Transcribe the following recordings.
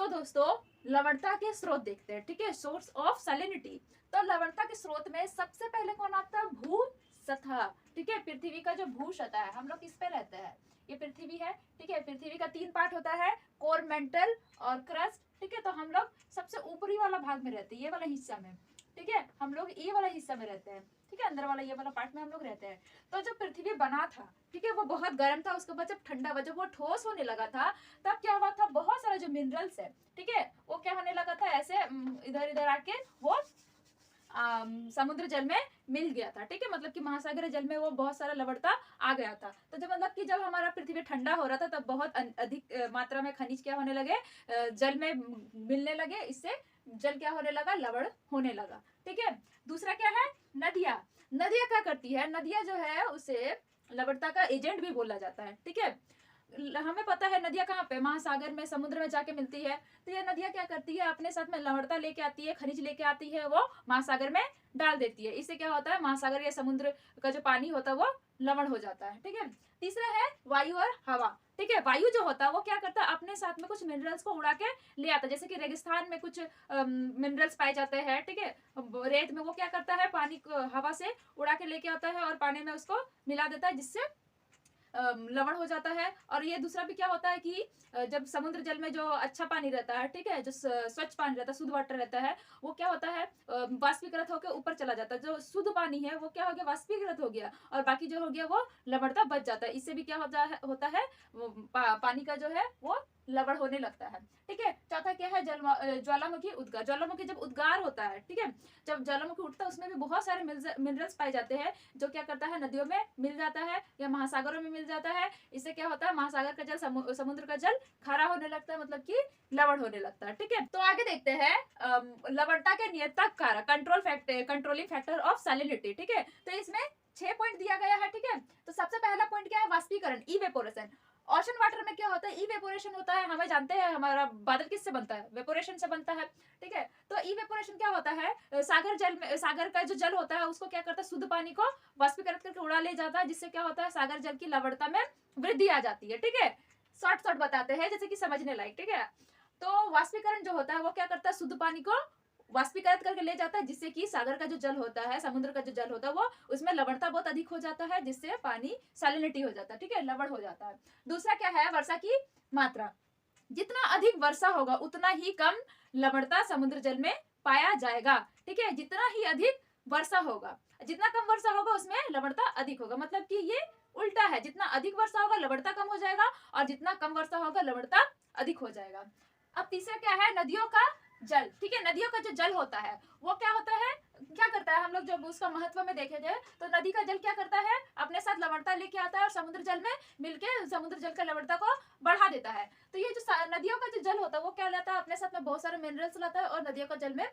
तो दोस्तों लवणता के स्रोत देखते हैं, ठीक है, सोर्स ऑफ सैलिनिटी। तो लवणता के स्रोत में सबसे पहले कौन आता है? भू सतह, ठीक है, पृथ्वी का जो भू सतह है, हम लोग किस पे रहते हैं? ये पृथ्वी है, ठीक है, पृथ्वी का 3 पार्ट होता है, कोर, मेंटल और क्रस्ट, ठीक है। तो हम लोग सबसे ऊपरी वाला भाग में रहते हैं, ये वाला हिस्सा में, ठीक है, हम लोग ये वाला हिस्सा में रहते हैं, ठीक है, अंदर वाला ये वाला पार्ट में हम लोग रहते हैं। तो जब पृथ्वी बना था, ठीक है, वो बहुत गर्म था, उसके बाद जब ठंडा हुआ, जब वो ठोस होने लगा था, तब क्या हुआ था, बहुत सारा जो मिनरल्स है, ठीक है, वो क्या होने लगा था, ऐसे इधर इधर आके वो समुद्र जल में मिल गया था, ठीक है, मतलब कि महासागर जल में वो बहुत सारा लवणता आ गया था। तो जब मतलब कि जब हमारा पृथ्वी ठंडा हो रहा था, तब बहुत अधिक मात्रा में खनिज क्या होने लगे, जल में मिलने लगे, इससे जल क्या होने लगा, लवण होने लगा, ठीक है। दूसरा क्या है? नदियां। नदियां क्या करती है? नदियां जो है उसे लवणता का एजेंट भी बोला जाता है, ठीक है। हमें पता है नदियां कहाँ पे, महासागर में, समुद्र में जाके मिलती है। तो ये नदियां क्या करती है, अपने साथ में लवणता लेके आती है, खनिज लेके आती है, वो महासागर में डाल देती है। इससे क्या होता है, महासागर या समुद्र का जो पानी होता है वो लवण हो जाता है, ठीक है। तीसरा है वायु और हवा, ठीक है। वायु जो होता है वो क्या करता है, अपने साथ में कुछ मिनरल्स को उड़ा के ले आता है। जैसे कि रेगिस्तान में कुछ मिनरल्स पाए जाते हैं, ठीक है, रेत में, वो क्या करता है, पानी को हवा से उड़ा के लेके आता है और पानी में उसको मिला देता है, जिससे लवण हो जाता है। और ये दूसरा भी क्या होता है कि जब समुद्र जल में जो अच्छा पानी रहता है, ठीक है, जो स्वच्छ पानी रहता है, शुद्ध वाटर रहता है, वो क्या होता है, वाष्पीकृत होकर ऊपर चला जाता है। जो शुद्ध पानी है वो क्या हो गया, वाष्पीकृत हो गया, और बाकी जो हो गया वो लवणता बच जाता है। इससे भी क्या होता है पानी का जो है वो लवण होने लगता है, ठीक है। चौथा क्या है, ज्वालामुखी उद्गार। ज्वालामुखी जब उद्गार होता है, ठीक है, जब ज्वालामुखी उठता है, उसमें भी बहुत सारे मिनरल्स पाए जाते हैं, जो क्या करता है, नदियों में मिल जाता है या महासागरों में मिल जाता है। इससे क्या होता है, महासागर का जल, समुद्र का जल खारा होने लगता है, मतलब कि लवण होने लगता है, ठीक है। तो आगे देखते हैं लवणता के नियंत्रक कारक, कंट्रोलिंग फैक्टर ऑफ सैलिनिटी, ठीक है। तो इसमें 6 पॉइंट दिया गया है, ठीक है। तो सबसे पहला पॉइंट क्या है, वाष्पीकरण, इवेपोरेशन। ओशन वाटर में क्या होता है, इवेपोरेशन होता है। हमें जानते हैं हमारा बादल किससे बनता है, वेपोरेशन से बनता है, ठीक है। तो इवेपोरेशन क्या होता है, सागर जल में, सागर का जो जल होता है उसको क्या करता है, शुद्ध पानी को वाष्पीकृत करके उड़ा ले जाता है, जिससे क्या होता है, सागर जल की लवणता में वृद्धि आ जाती है, ठीक है। शॉर्ट शॉर्ट बताते हैं, जैसे कि समझने लायक, ठीक है। तो वाष्पीकरण जो होता है वो क्या करता है, शुद्ध पानी को वाष्पीकृत करके ले जाता है, जिससे कि सागर का जो जल होता है, समुद्र का जो जल होता है, वो उसमें लवणता बहुत अधिक हो जाता है, जिससे पानी सैलिनिटी हो जाता है, ठीक है, लवण हो जाता है। दूसरा क्या है, वर्षा की मात्रा। जितना अधिक वर्षा होगा उतना ही कम लवणता समुद्र जल में पाया जाएगा, ठीक है। जितना ही अधिक वर्षा होगा, जितना कम वर्षा होगा उसमें लवणता अधिक होगा, मतलब कि ये उल्टा है, जितना अधिक वर्षा होगा लवणता कम हो जाएगा, और जितना कम वर्षा होगा लवणता अधिक हो जाएगा। अब तीसरा क्या है, नदियों का जल, ठीक है। नदियों का जो जल होता है वो क्या होता है, क्या करता है, हम लोग जब उसका महत्व में देखे जाए तो नदी का जल क्या करता है, अपने साथ लवणता लेके आता है और समुद्र जल में मिलके समुद्र जल का लवणता को बढ़ा देता है। तो ये जो नदियों का जो जल होता है वो क्या लाता है, अपने साथ में बहुत सारे मिनरल्स लाता है और नदियों का जल में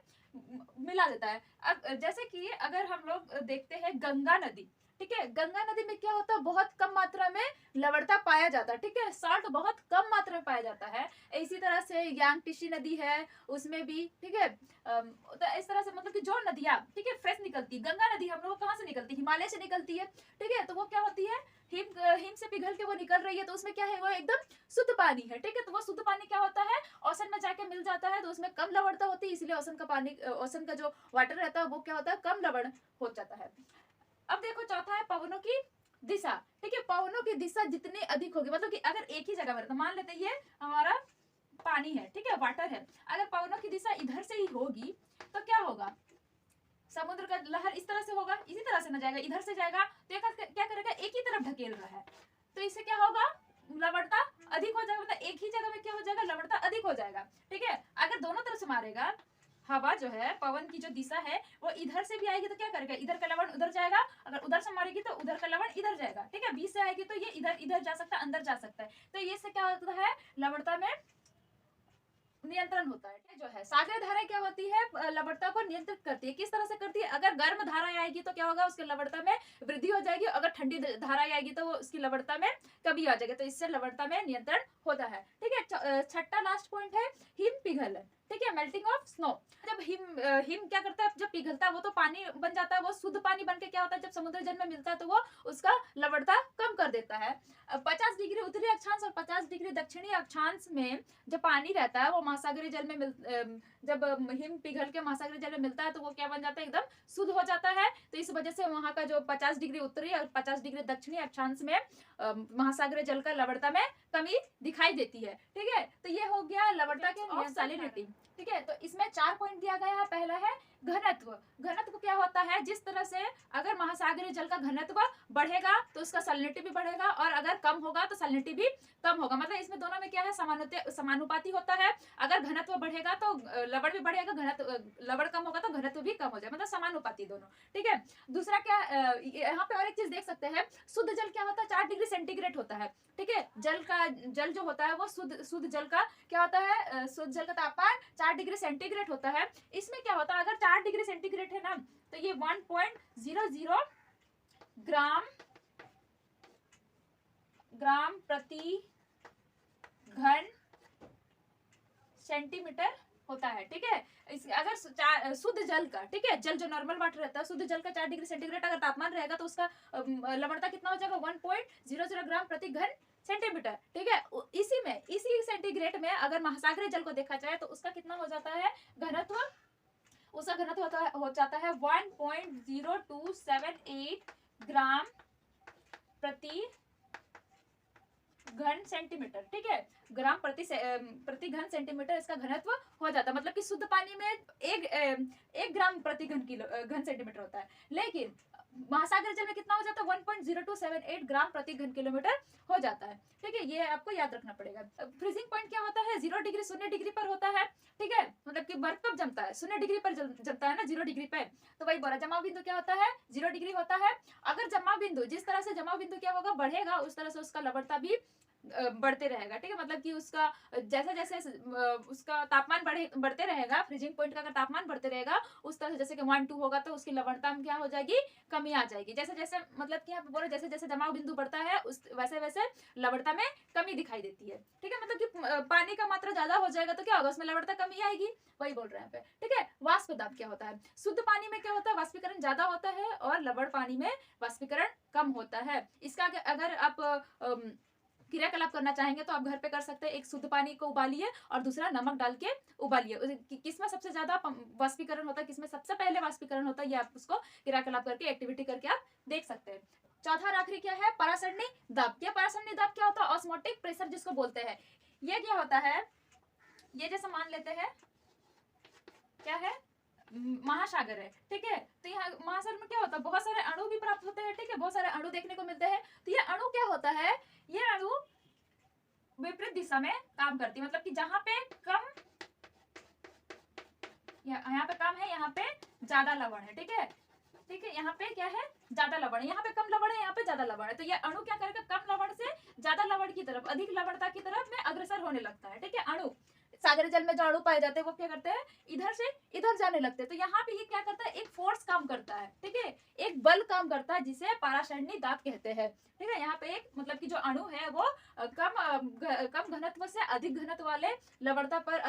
मिला देता है। अब जैसे कि अगर हम लोग देखते हैं गंगा नदी, ठीक है, गंगा नदी में क्या होता है, बहुत कम मात्रा में लवणता पाया जाता है, ठीक है, साल्ट बहुत कम मात्रा में पाया जाता है। इसी तरह से यांगटिशी नदी है, उसमें भी, ठीक है। तो इस तरह से मतलब कि जो नदियां, ठीक है, फ्रेश निकलती है, गंगा नदी हम लोग कहाँ से निकलती है, हिमालय से निकलती है, ठीक है। तो वो क्या होती है, हिम से पिघल के वो निकल रही है, तो उसमें क्या है, वो एकदम शुद्ध पानी है, ठीक है। तो वो शुद्ध पानी क्या होता है, ओशन में जाके मिल जाता है, तो उसमें कम लवणता होती है, इसलिए ओशन का पानी, ओशन का जो वाटर रहता है वो क्या होता है, कम लवण हो जाता है। अब देखो चौथा है पवनों की दिशा, ठीक है। पवनों की दिशा जितनी अधिक होगी, मतलब कि अगर एक ही जगह में, तो मान लेते हैं ये हमारा पानी है, ठीक है, वाटर है, अगर पवनों की दिशा इधर से ही होगी तो क्या होगा, समुद्र का लहर इस तरह से होगा, इसी तरह से ना जाएगा, इधर से जाएगा, तो क्या करेगा, एक ही तरफ ढकेल रहा है, तो इससे क्या होगा, लवणता अधिक हो जाएगा, मतलब एक ही जगह में क्या हो जाएगा, लवणता अधिक हो जाएगा, ठीक है। अगर दोनों तरफ से मारेगा, हवा जो है, पवन की जो दिशा है वो इधर से भी आएगी तो क्या करेगा, इधर का लवण उधर जाएगा, अगर उधर से मारेगी तो उधर का लवण इधर जाएगा, ठीक है। बीच से आएगी तो ये इधर इधर जा सकता है, अंदर जा सकता है, तो ये से क्या होता है, लवणता में नियंत्रण होता है, जो है। सागरीय धारा क्या होती है, लवणता को नियंत्रित करती है। किस तरह से करती है, अगर गर्म धारा आएगी तो क्या होगा, उसकी लवणता में वृद्धि हो जाएगी, अगर ठंडी धारा आएगी तो वो उसकी लवणता में कमी आ जाएगी, तो इससे लवणता में नियंत्रण होता है, ठीक है। छठा लास्ट पॉइंट है हिम पिघलन, ठीक है, मेल्टिंग ऑफ स्नो। जब हिम क्या करता है, जब पिघलता है वो तो पानी बन जाता है, वो शुद्ध पानी बन के क्या होता है, जब समुद्र जल में मिलता है तो वो उसका लवणता कम कर देता है। 50 डिग्री उत्तरी अक्षांश और 50 डिग्री दक्षिणी अक्षांश में जो पानी रहता है वो महासागरीय जल में जब हिम पिघल के महासागरीय जल में मिलता है तो वो क्या बन जाता है, एकदम शुद्ध हो जाता है। तो इस वजह से वहां का जो 50 डिग्री उत्तरी और 50 डिग्री दक्षिणी अक्षांश में महासागरीय जल का लवणता में कमी दिखाई देती है। ठीक है, तो ये हो गया लवणता के नियंत्रण सैलिनिटी। ठीक है, तो इसमें 4 पॉइंट दिया गया है। पहला है घनत्व। घनत्व क्या होता है, जिस तरह से अगर महासागरीय जल का घनत्व बढ़ेगा तो उसका सैलिनिटी भी बढ़ेगा, और अगर कम होगा तो सैलिनिटी भी कम होगा। मतलब इसमें दोनों में क्या है, समानुपाती होता है। अगर घनत्व बढ़ेगा तो लवण भी बढ़ेगा, घनत्व लवण कम होगा तो घनत्व भी कम हो जाए, मतलब समानुपाती दोनों। ठीक है, दूसरा क्या, यहाँ पे और एक चीज देख सकते हैं, शुद्ध जल क्या होता है, 4 डिग्री सेंटीग्रेड होता है। ठीक है, जल जो होता है वो शुद्ध जल का क्या होता है, शुद्ध जल का तापमान 4 डिग्री सेंटीग्रेड होता है। इसमें क्या होता है, अगर 4 डिग्री सेंटीग्रेड है ना तो ये 1.00 ग्राम प्रति घन सेंटीमीटर होता है। ठीक है, अगर शुद्ध जल का, ठीक है, जल जो नॉर्मल वाटर रहता है, शुद्ध जल का 4 डिग्री सेंटीग्रेड अगर तापमान रहेगा तो उसका लवणता कितना हो जाएगा, 1.00 ग्राम प्रति घन सेंटीमीटर। ठीक है, इसी सेंटीग्रेड में अगर महासागरीय जल को देखा जाए तो उसका कितना हो जाता है घनत्व, उसका घनत्व हो जाता है 1.0278 ग्राम प्रति घन सेंटीमीटर। ठीक है, ग्राम प्रति घन सेंटीमीटर इसका घनत्व हो जाता है। मतलब कि शुद्ध पानी में एक ग्राम प्रति घन सेंटीमीटर होता है, लेकिन महासागरीय जल में कितना हो जाता है, 1.0278 ग्राम प्रति घन किलोमीटर हो जाता है। ठीक है, ये आपको याद रखना पड़ेगा। फ्रीजिंग पॉइंट क्या होता है, 0 डिग्री 0 डिग्री पर होता है। ठीक है, मतलब कि बर्फ कब जमता है, 0 डिग्री पर जमता है ना, 0 डिग्री पे। तो वही बोला, जमाव बिंदु क्या होता है, 0 डिग्री होता है। अगर जमाव बिंदु, जिस तरह से जमाव बिंदु क्या होगा, बढ़ेगा, उस तरह से उसका लवणता भी बढ़ते रहेगा। ठीक है, मतलब कि उसका जैसे जैसे उसका तापमान बढ़ते रहेगा, फ्रीजिंग पॉइंट का अगर तापमान बढ़ते रहेगा उस तरह से, जैसे कि 1 2 होगा तो उसकी लवणता में क्या हो जाएगी, कमी आ जाएगी। जैसे जैसे मतलब कि यहाँ पे बोलो, जैसे जैसे जमाव बिंदु बढ़ता है उस वैसे वैसे लवणता में कमी दिखाई देती है। ठीक है, मतलब कि पानी का मात्रा ज्यादा हो जाएगा तो क्या होगा, उसमें लवणता कमी आएगी, वही बोल रहे हैं पे। ठीक है, वाष्प दाब क्या होता है, शुद्ध पानी में क्या होता है, वाष्पीकरण ज्यादा होता है और लवण पानी में वाष्पीकरण कम होता है। इसका अगर आप क्रियाकलाप करना चाहेंगे तो आप घर पे कर सकते हैं। एक शुद्ध पानी को उबालिए और दूसरा नमक डाल के उबालिए, किसमें सबसे ज्यादा वाष्पीकरण होता है, किसमें सबसे पहले वाष्पीकरण होता है, ये आप उसको क्रियाकलाप करके, एक्टिविटी करके आप देख सकते हैं। चौथा और आखिरी क्या है, परासरणी दाब। क्या परासरणी दाब क्या होता है, ऑस्मोटिक प्रेशर जिसको बोलते हैं। ये क्या होता है, ये जैसे मान लेते हैं क्या है, महासागर है। ठीक है, तो यहाँ महासागर में क्या होता है, बहुत सारे अणु भी प्राप्त होते हैं। ठीक है, बहुत सारे अणु देखने को मिलते हैं। तो ये अणु क्या होता है, ये अणु विपरीत दिशा में काम करती है। मतलब कि जहां पे कम, यहाँ पे कम है, यहाँ पे ज्यादा लवण है। ठीक है, ठीक है, यहाँ पे क्या है, ज्यादा लवण है, यहाँ पे कम लवण है, यहाँ पे ज्यादा लवण है। तो ये अणु क्या करेगा, कम लवण से ज्यादा लवण की तरफ, अधिक लवणता की तरफ में अग्रसर होने लगता है। ठीक है, अणु सागरीय जल में जो अणु पाए जाते हैं वो क्या करते हैं, इधर से इधर जाने लगते हैं। तो यहाँ पे ये क्या करता है, एक फोर्स काम करता है। ठीक है, एक बल काम करता है जिसे परासरणी दाब कहते हैं। ठीक है, यहाँ पे एक मतलब कि जो अणु है वो कम घनत्व से अधिक घनत्व वाले लवणता पर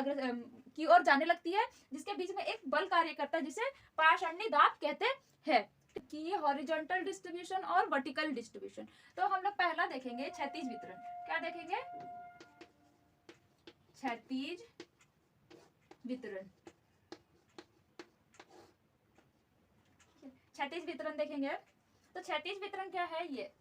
की ओर जाने लगती है, जिसके बीच में एक बल कार्य करता है जिसे परासरणी दाब कहते हैं। कि हॉरिजॉन्टल डिस्ट्रीब्यूशन और वर्टिकल डिस्ट्रीब्यूशन। तो हम लोग पहला देखेंगे क्षैतिज वितरण। क्या देखेंगे, क्षैतिज वितरण। क्षैतिज वितरण देखेंगे तो क्षैतिज वितरण क्या है, ये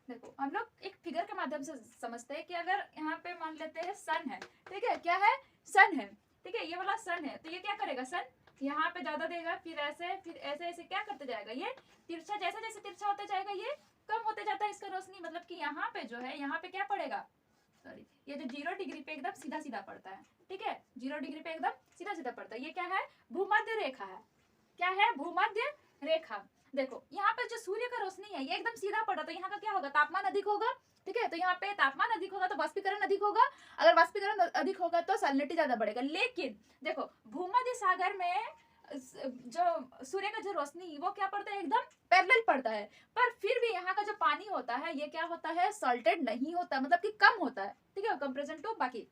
देखो हम लोग एक फिगर के माध्यम से समझते हैं कि अगर यहाँ पे मान लेते हैं सन है। ठीक है, क्या है, सन है। ठीक है, ये वाला सन है, तो ये क्या करेगा, सन यहाँ पे ज्यादा देगा, फिर ऐसे ऐसे क्या करते जाएगा, ये तिरछा, जैसे जैसे तिरछा होते जाएगा ये कम होते जाता है इसका रोशनी। मतलब कि यहाँ पे जो है, यहाँ पे क्या पड़ेगा, सॉरी, ये जो 0 डिग्री पे एकदम सीधा सीधा पड़ता है। ठीक है, 0 डिग्री पे एकदम सीधा सीधा पड़ता है। ये क्या है, भूमध्य रेखा है। क्या है, भूमध्य रेखा। देखो यहाँ पे जो सूर्य का रोशनी है ये एकदम सीधा पड़ा, तो यहाँ का क्या होगा, तापमान अधिक होगा। ठीक है, तो यहाँ पे तापमान अधिक होगा तो वाष्पीकरण अधिक होगा। अगर वाष्पीकरण अधिक होगा तो सैलिनिटी ज्यादा बढ़ेगा। लेकिन देखो भूमध्य सागर में जो सूर्य का जो रोशनी वो क्या पड़ता है, एकदम पैरेलल पड़ता है। पर फिर भी यहाँ का जो पानी होता है ये क्या होता है, सॉल्टेड नहीं होता, मतलब कि कम होता है। ठीक है, कंपेरिजन टू बाकी।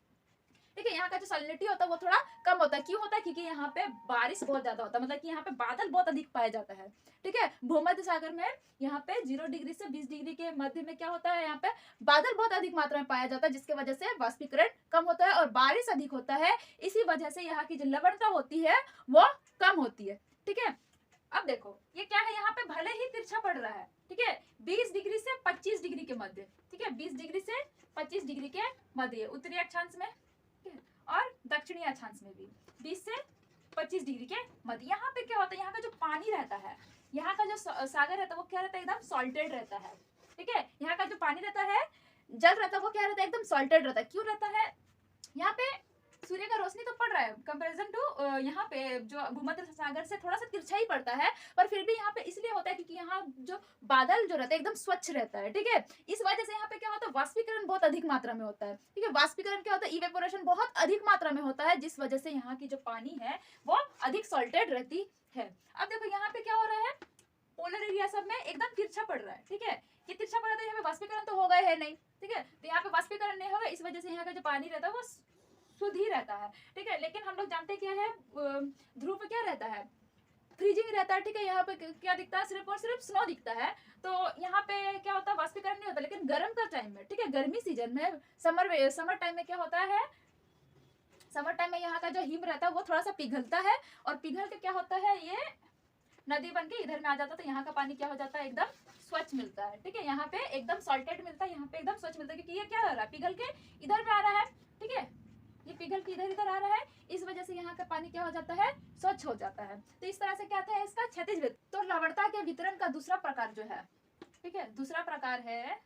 ठीक ठीक है। यहाँ का जो सैलिनिटी होता है वो थोड़ा कम होता है। क्यों होता है? क्योंकि यहाँ पे बारिश बहुत ज्यादा होता है, मतलब कि यहाँ पे बादल बहुत अधिक पाया जाता है, ठीक है। भूमध्य सागर में यहाँ पे 0 डिग्री से 20 डिग्री के मध्य में क्या होता है, यहाँ पे बादल बहुत अधिक मात्रा में पाया जाता है, जिसके वजह से वाष्पीकरण कम होता है और बारिश अधिक होता है। इसी वजह से यहाँ की जो लवणता होती है वो कम होती है, ठीक है। अब देखो ये क्या है, यहाँ पे भले ही तिरछा पड़ रहा है, ठीक है, 20 डिग्री से 25 डिग्री के मध्य, ठीक है, 20 डिग्री से 25 डिग्री के मध्य उत्तरी अक्षांश में, ठीक है, और दक्षिणी अक्षांश में भी 20 से 25 डिग्री के मध्य। यहाँ पे क्या होता है, यहाँ का जो पानी रहता है, यहाँ का जो सागर रहता है वो क्या रहता है, एकदम सॉल्टेड रहता है, ठीक है। यहाँ का जो पानी रहता है, जल रहता है, वो क्या रहता है, एकदम सॉल्टेड रहता है। क्यों रहता है? यहाँ पे सूर्य का रोशनी तो पड़ रहा है, कंपैरिजन टू यहाँ पे जो भूमध्य सागर से थोड़ा सा तिरछा ही पड़ता है, पर फिर भी यहाँ पे इसलिए होता है क्योंकि यहाँ जो बादल जो रहता है एकदम स्वच्छ रहता है, ठीक है। इस वजह से यहाँ पे क्या होता है, वाष्पीकरण बहुत अधिक मात्रा में होता है, ठीक है। वाष्पीकरण क्या होता है, इवेपोरेशन बहुत अधिक मात्रा में होता है, जिस वजह से यहाँ की जो पानी है वो अधिक सॉल्टेड रहती है। अब देखो यहाँ पे क्या हो रहा है, पोलर एरिया सब में एकदम तिरछा पड़ रहा है, ठीक है। ये तिरछा पड़ रहा है, यहाँ पे वाष्पीकरण तो होगा है नहीं, ठीक है, तो यहाँ पे वाष्पीकरण नहीं होगा, इस वजह से यहाँ का जो पानी रहता है वो शुद्ध ही रहता है, ठीक है। लेकिन हम लोग जानते क्या है, ध्रुव पे क्या रहता है, फ्रीजिंग रहता है, ठीक है। यहाँ पे क्या दिखता है, सिर्फ और सिर्फ स्नो दिखता है। तो यहाँ पे क्या होता है, वाष्पीकरण नहीं होता। लेकिन गर्म का टाइम में, ठीक है, गर्मी सीजन में, समर टाइम में क्या होता है, समर टाइम में यहाँ का जो हिम रहता है वो थोड़ा सा पिघलता है, और पिघल के क्या होता है, ये नदी बन के इधर में आ जाता है, तो यहाँ का पानी क्या हो जाता है, एकदम स्वच्छ मिलता है, ठीक है। यहाँ पे एकदम सॉल्टेड मिलता है, यहाँ पे एकदम स्वच्छ मिलता है, क्योंकि ये क्या हो रहा है, पिघल के इधर में आ रहा है, ठीक है, ये पिघल के इधर इधर आ रहा है, इस वजह से यहाँ का पानी क्या हो जाता है, स्वच्छ हो जाता है। तो इस तरह से क्या था, इसका क्षैतिज वितरण। तो लवणता के वितरण का दूसरा प्रकार जो है, ठीक है, दूसरा प्रकार है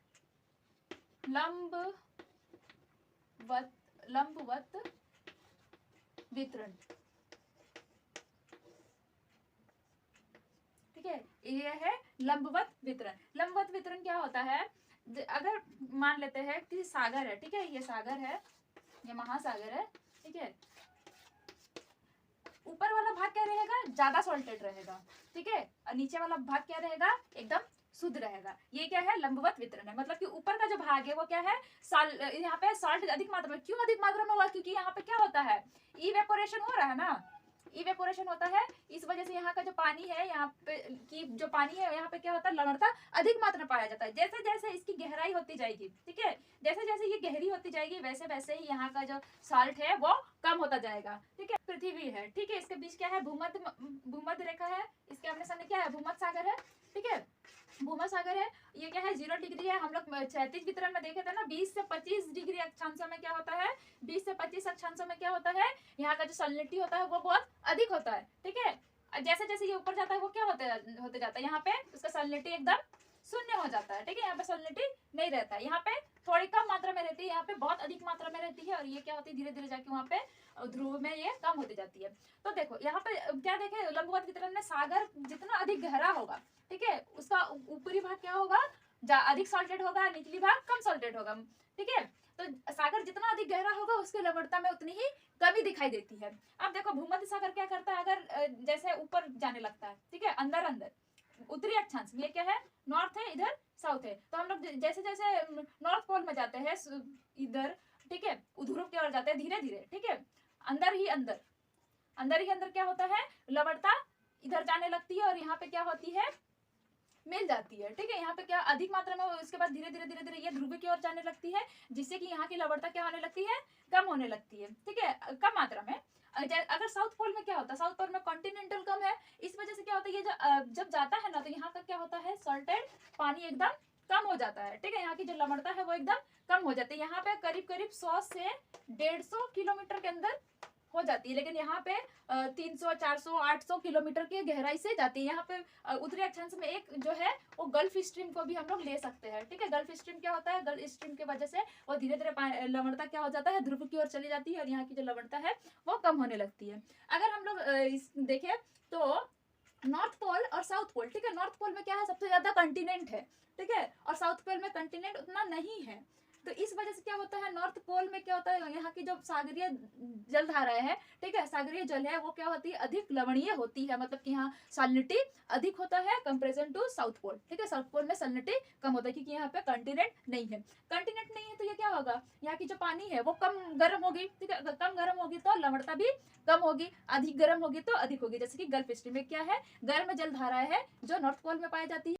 लंबवत वितरण, ठीक है, ये है लंबवत वितरण। लंबवत वितरण क्या होता है, अगर मान लेते हैं कि सागर है, ठीक है, ये सागर है, ये महासागर है, ठीक है, ऊपर वाला भाग क्या रहेगा, ज्यादा सॉल्टेड रहेगा, ठीक है, और नीचे वाला भाग क्या रहेगा, एकदम शुद्ध रहेगा। ये क्या है, लंबवत वितरण है। मतलब कि ऊपर का जो भाग है वो क्या है, यहाँ पे सॉल्ट अधिक मात्रा में। क्यों अधिक मात्रा में हुआ, क्योंकि यहाँ पे क्या होता है, इवेपोरेशन हो रहा है ना, इवेपोरेशन होता है, इस वजह से यहाँ का जो पानी है, यहाँ पे की जो पानी है, यहाँ पे क्या होता है, लवणता अधिक मात्रा में पाया जाता है। जैसे जैसे इसकी गहराई होती जाएगी, ठीक है, जैसे जैसे ये गहरी होती जाएगी, वैसे वैसे ही यहाँ का जो साल्ट है वो कम होता जाएगा, ठीक है। पृथ्वी है, ठीक है, इसके बीच क्या है, भूमध्य रेखा है, इसके आमने सामने क्या है, भूमध्य सागर है, ठीक है, भूमध्य सागर है। ये क्या है, 0 डिग्री है। हम लोग क्षैतिज वितरण में देखे थे ना, 20 से 25 डिग्री अक्षांशों में क्या होता है, 20 से 25 अक्षांशों में क्या होता है, यहाँ का जो सैलिनिटी होता है वो बहुत अधिक होता है, ठीक है। जैसे जैसे ये ऊपर जाता है वो क्या होते जाता है, यहाँ पे उसका सैलिनिटी एकदम शून्य हो जाता है, ठीक है। यहाँ पे सैलिनिटी नहीं रहता है, यहाँ पे थोड़ी कम मात्रा में रहती है, यहाँ पे बहुत अधिक मात्रा में रहती है, और ये क्या होती है, धीरे धीरे जाके वहाँ पे ध्रुव में ये कम होती जाती है। तो देखो यहाँ पे क्या देखे, लंबवत वितरण में सागर जितना अधिक गहरा होगा, ठीक है, उसका ऊपरी भाग क्या होगा, अधिक सॉल्टेड होगा, निचली भाग कम सॉल्टेड होगा, ठीक है। तो सागर जितना अधिक गहरा होगा उसकी लवणता में उतनी ही कमी दिखाई देती है। अब देखो भूमध्य सागर क्या करता है, अगर जैसे ऊपर जाने लगता है, ठीक है, अंदर अंदर उत्तरी अक्षांश में, ये क्या है, नॉर्थ है, इधर साउथ है, तो हम लोग जैसे जैसे नॉर्थ पोल में जाते हैं इधर, ठीक है, ध्रुव की ओर जाते हैं धीरे धीरे, ठीक है, अंदर ही अंदर क्या होता है, लवणता इधर जाने लगती है, और यहाँ पे क्या होती है, मिल जाती है, ठीक है। यहाँ पे क्या अधिक मात्रा में, उसके बाद धीरे धीरे ये ध्रुव की ओर जाने लगती है, जिससे कि यहाँ की लवणता क्या होने लगती है, कम होने लगती है, ठीक है, कम मात्रा में। अगर साउथ पोल में क्या होता है, साउथ पोल में कॉन्टिनेंटल कम है, इस वजह से क्या होता है, ये जब जाता है ना, तो यहाँ का क्या होता है, सॉल्टेड पानी एकदम कम हो जाता है, ठीक है, यहाँ की जो लवणता है वो एकदम कम हो जाती है। यहाँ पे करीब करीब 100 से 150 किलोमीटर के अंदर हो जाती है, लेकिन यहाँ पे 300, 400, 800 किलोमीटर की गहराई से जाती है। यहाँ पे उत्तरी अक्षांश में एक जो है वो गल्फ स्ट्रीम को भी हम लोग ले सकते हैं, ठीक है। गल्फ स्ट्रीम क्या होता है, गल्फ स्ट्रीम की वजह से वो धीरे धीरे लवणता क्या हो जाता है, ध्रुव की ओर चली जाती है, और यहाँ की जो लवणता है वो कम होने लगती है। अगर हम लोग देखें तो नॉर्थ पोल और साउथ पोल, ठीक है, नॉर्थ पोल में क्या है, सबसे ज्यादा कंटिनेंट है, ठीक है, और साउथ पोल में कंटिनेंट उतना नहीं है। तो इस वजह से क्या होता है, नॉर्थ पोल में क्या होता है, यहाँ की जो सागरीय जलधाराएं है, ठीक है, सागरीय जल है, वो क्या होती है, अधिक लवणीय होती है, मतलब कि यहाँ सैलिनिटी अधिक होता है कंपेरिजन टू साउथ पोल, ठीक है। साउथ पोल में सैलिनिटी कम होता है क्योंकि यहाँ पे कंटिनेंट नहीं है। कंटिनेंट नहीं है तो ये क्या होगा, यहाँ की जो पानी है वो कम गर्म होगी, ठीक है। अगर कम गर्म होगी तो लवणता भी कम होगी, अधिक गर्म होगी तो अधिक होगी। जैसे कि गल्फ स्ट्रीम में क्या है, गर्म जलधारा है जो नॉर्थ पोल में पाई जाती है।